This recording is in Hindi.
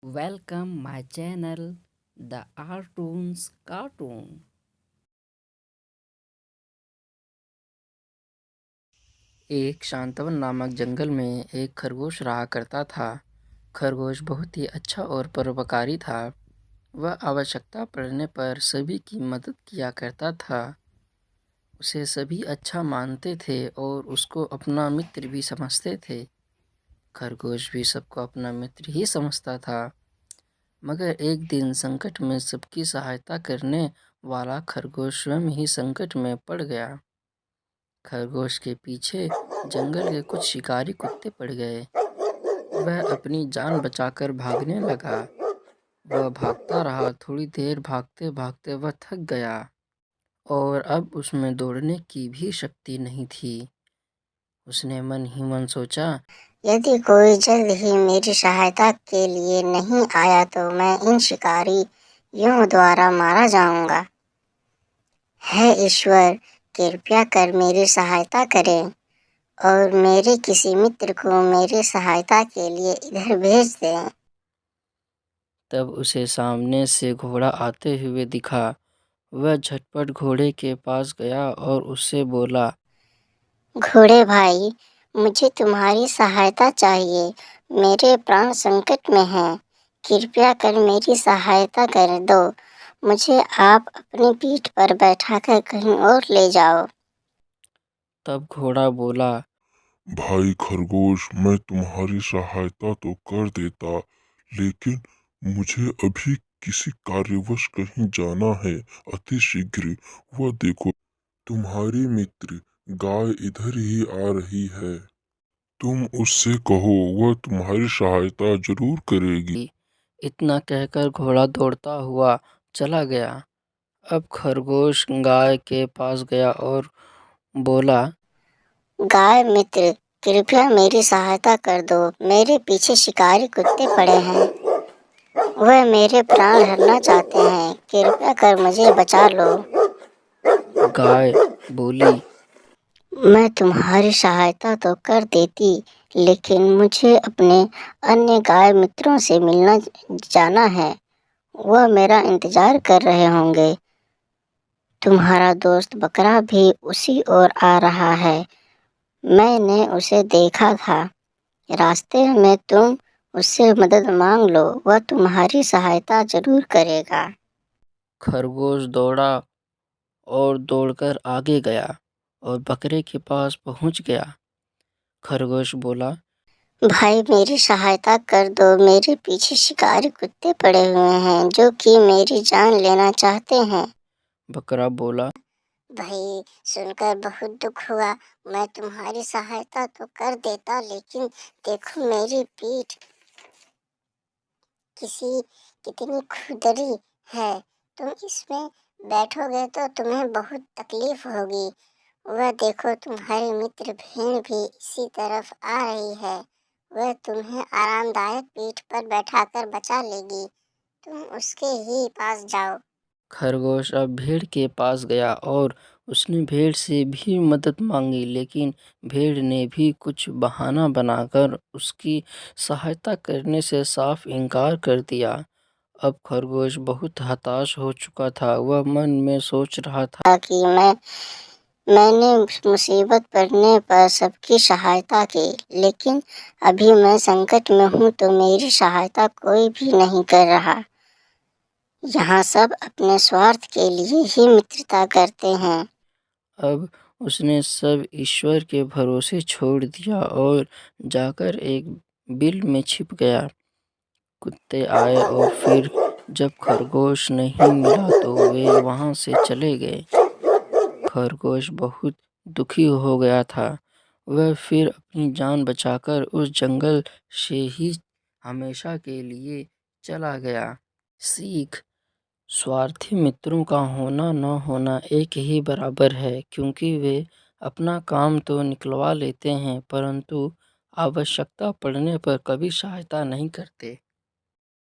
Welcome my channel, The Artoons Cartoon. एक शांतवन नामक जंगल में एक खरगोश रहा करता था। खरगोश बहुत ही अच्छा और परोपकारी था। वह आवश्यकता पड़ने पर सभी की मदद किया करता था। उसे सभी अच्छा मानते थे और उसको अपना मित्र भी समझते थे। खरगोश भी सबको अपना मित्र ही समझता था। मगर एक दिन संकट में सबकी सहायता करने वाला खरगोश स्वयं ही संकट में पड़ गया। खरगोश के पीछे जंगल के कुछ शिकारी कुत्ते पड़ गए। वह अपनी जान बचाकर भागने लगा। वह भागता रहा। थोड़ी देर भागते भागते वह थक गया और अब उसमें दौड़ने की भी शक्ति नहीं थी। उसने मन ही मन सोचा, यदि कोई जल्द ही मेरी सहायता के लिए नहीं आया तो मैं इन शिकारियों द्वारा मारा जाऊंगा। हे ईश्वर, कृपया कर मेरी सहायता करें और मेरे किसी मित्र को मेरी सहायता के लिए इधर भेज दें। तब उसे सामने से घोड़ा आते हुए दिखा। वह झटपट घोड़े के पास गया और उससे बोला, घोड़े भाई, मुझे तुम्हारी सहायता चाहिए। मेरे प्राण संकट में हैं। कृपया कर मेरी सहायता कर दो। मुझे आप अपनी पीठ पर बैठाकर कहीं और ले जाओ। तब घोड़ा बोला, भाई खरगोश, मैं तुम्हारी सहायता तो कर देता, लेकिन मुझे अभी किसी कार्यवश कहीं जाना है, अति शीघ्र। वह देखो, तुम्हारी मित्र गाय इधर ही आ रही है। तुम उससे कहो, वह तुम्हारी सहायता जरूर करेगी। इतना कहकर घोड़ा दौड़ता हुआ चला गया। अब खरगोश गाय के पास गया और बोला, गाय मित्र, कृपया मेरी सहायता कर दो। मेरे पीछे शिकारी कुत्ते पड़े हैं। वह मेरे प्राण हरना चाहते हैं। कृपया कर मुझे बचा लो। गाय बोली, मैं तुम्हारी सहायता तो कर देती, लेकिन मुझे अपने अन्य गाय मित्रों से मिलना जाना है। वह मेरा इंतजार कर रहे होंगे। तुम्हारा दोस्त बकरा भी उसी ओर आ रहा है। मैंने उसे देखा था। रास्ते में तुम उससे मदद मांग लो, वह तुम्हारी सहायता जरूर करेगा। खरगोश दौड़ा और दौड़कर आगे गया और बकरे के पास पहुंच गया। खरगोश बोला, भाई मेरी सहायता कर दो। मेरे पीछे शिकारी कुत्ते पड़े हुए हैं जो कि मेरी जान लेना चाहते हैं। बकरा बोला, भाई सुनकर बहुत दुख हुआ। मैं तुम्हारी सहायता तो कर देता, लेकिन देखो मेरी पीठ कितनी खुरदरी है। तुम इसमें बैठोगे तो तुम्हें बहुत तकलीफ होगी। वह देखो, तुम्हारी मित्र भेड़ भी इसी तरफ आ रही है। वह तुम्हें आरामदायक पीठ पर बैठाकर बचा लेगी। तुम उसके ही पास जाओ। खरगोश अब भेड़ के पास गया और उसने भेड़ से भी मदद मांगी, लेकिन भेड़ ने भी कुछ बहाना बनाकर उसकी सहायता करने से साफ इनकार कर दिया। अब खरगोश बहुत हताश हो चुका था। वह मन में सोच रहा था कि मैंने मुसीबत पड़ने पर सबकी सहायता की, लेकिन अभी मैं संकट में हूँ तो मेरी सहायता कोई भी नहीं कर रहा। यहाँ सब अपने स्वार्थ के लिए ही मित्रता करते हैं। अब उसने सब ईश्वर के भरोसे छोड़ दिया और जाकर एक बिल में छिप गया। कुत्ते आए और फिर जब खरगोश नहीं मिला तो वे वहां से चले गए। खरगोश बहुत दुखी हो गया था। वह फिर अपनी जान बचाकर उस जंगल से ही हमेशा के लिए चला गया। सीख: स्वार्थी मित्रों का होना न होना एक ही बराबर है, क्योंकि वे अपना काम तो निकलवा लेते हैं परंतु आवश्यकता पड़ने पर कभी सहायता नहीं करते।